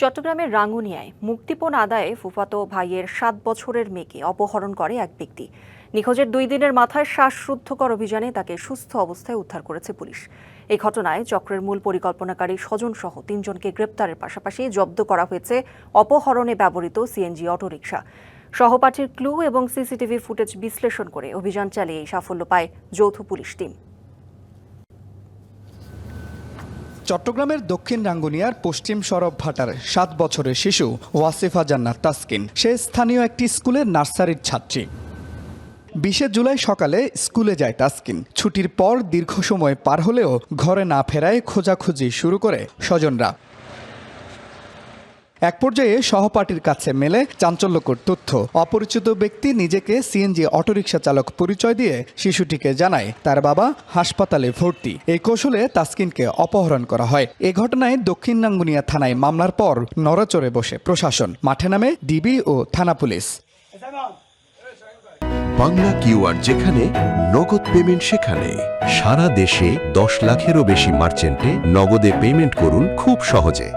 চট্টগ্রামের রাঙ্গুনিয়ায় মুক্তিপণ আদায়ে ফুফাতো ভাইয়ের ৭ বছরের মেয়েকে অপহরণ করে এক ব্যক্তি। নিখোঁজের 2 দিনের মাথায় শ্বাসরুদ্ধকর অভিযানে তাকে সুস্থ অবস্থায় উদ্ধার করেছে পুলিশ। এই ঘটনায় চক্রের মূল পরিকল্পনাকারী স্বজনসহ 3 জনকে গ্রেপ্তারের পাশাপাশি জব্দ করা হয়েছে অপহরণে ব্যবহৃত সিএনজি অটোরিকশা। সহপাঠীর ক্লু এবং সিসিটিভি ফুটেজ বিশ্লেষণ করে অভিযান চালিয়ে এই সাফল্য পায় যৌথ পুলিশ টিম। চট্টগ্রামের দক্ষিণ রাঙ্গুনিয়ার পশ্চিম সরব ভাটার 7 বছরের শিশু ওয়াসিফা জান্নাত তাসকিন সে স্থানীয় একটি স্কুলের নার্সারির ছাত্রী। 20 জুলাই সকালে স্কুলে যায় তাসকিন। ছুটির পর দীর্ঘ সময় পার হলেও ঘরে না ফেরায় খোঁজাখুঁজি শুরু করে স্বজনরা। এক পর্যায়ে সহপাঠীর কাছে মেলে চাঞ্চল্যকর তথ্য। অপরিচিত ব্যক্তি নিজেকে সিএনজি অটোরিকশা চালক পরিচয় দিয়ে শিশুটিকে জানায় তার বাবা হাসপাতালে ভর্তি। এই কৌশলে তাসকিনকে অপহরণ করা হয়। এ ঘটনায় দক্ষিণ রাঙ্গুনিয়া থানায় মামলার পর নড়াচড়ে বসে প্রশাসন। মাঠে নামে ডিবি ও থানা পুলিশ। বাংলা কিউআর যেখানে নগদ পেমেন্ট সেখানে। সারা দেশে 10 লাখেরও বেশি মার্চেন্টে নগদে পেমেন্ট করুন খুব সহজে।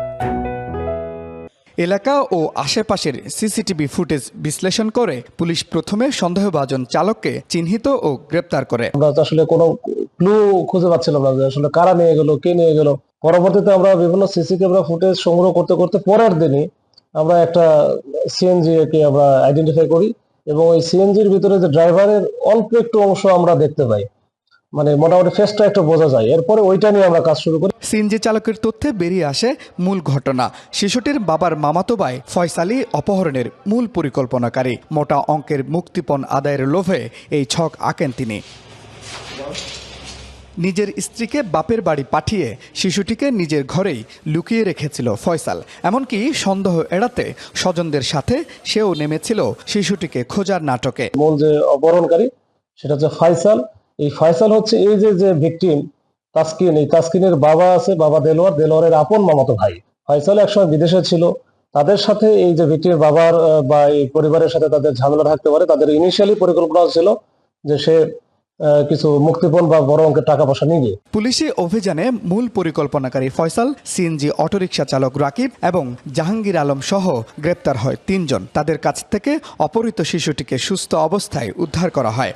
এলাকা ও আশেপাশের সিসিটিভি ফুটেজ বিশ্লেষণ করে পুলিশ প্রথমে সন্দেহভাজন চালককে চিহ্নিত ও গ্রেপ্তার করে। আমরা তো আসলে কোনো ক্লু খুঁজে পাচ্ছিলাম না যে আসলে কারা নিয়ে গেল, কে নিয়ে গেল। পরবর্তীতে আমরা বিভিন্ন সিসি ক্যামেরা ফুটেজ সংগ্রহ করতে করতে পরের দিনই আমরা একটা সিএনজি কে আমরা আইডেন্টিফাই করি এবং ওই সিএনজির ভিতরে যে ড্রাইভারের অল্প একটু অংশ আমরা দেখতে পাই, মানে মোটামুটি ফেসটা একটু বোঝা যায়। এরপরে ওইটা নিয়ে আমরা কাজ শুরু করি। সিএনজি চালকের তথ্যে বেরিয়ে আসে মূল ঘটনা। শিশুটির বাবার মামাতো ভাই ফয়সালি অপহরণের মূল পরিকল্পনাকারী। মোটা অঙ্কের মুক্তিপণ আদায়ের লোভে এই ছক আঁকেন তিনি। নিজের স্ত্রীকে বাপের বাড়ি পাঠিয়ে শিশুটিকে নিজের ঘরেই লুকিয়ে রেখেছিল ফয়সাল। এমনকি সন্দেহ এড়াতে স্বজনদের সাথে সেও নেমেছিল শিশুটিকে খোঁজার নাটকে। মূল যে অপহরণকারী সেটা হচ্ছে ফয়সাল। এই ফয়সাল হচ্ছে এই যে ভিকটিম তাসকিন, এই তাসকিনের বাবা আছে, বাবা দেলোয়ারের আপন মামাতো ভাই। ফয়সাল একসময় বিদেশে ছিল। তাদের সাথে এই যে ভিকটিমের বাবার বা এই পরিবারের সাথে তাদের ঝামেলা থাকতে পারে। তাদের ইনিশিয়ালি পরিকল্পনা ছিল যে সে কিছু মুক্তিপণ বা বড় অঙ্কের টাকা পয়সা নিয়ে। পুলিশি অভিযানে মূল পরিকল্পনাকারী ফয়সাল, সিএনজি অটোরিকশা চালক রাকিব এবং জাহাঙ্গীর আলম সহ গ্রেপ্তার হয় 3 জন। তাদের কাছ থেকে অপহৃত শিশুটিকে সুস্থ অবস্থায় উদ্ধার করা হয়।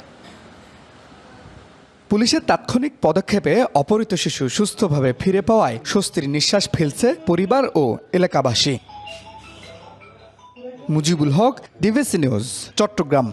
পুলিশের তাৎক্ষণিক পদক্ষেপে অপহৃত শিশু সুস্থভাবে ফিরে পাওয়ায় স্বস্তির নিঃশ্বাস ফেলছে পরিবার ও এলাকাবাসী। Mujibul Haque, DVC news, Chittagong.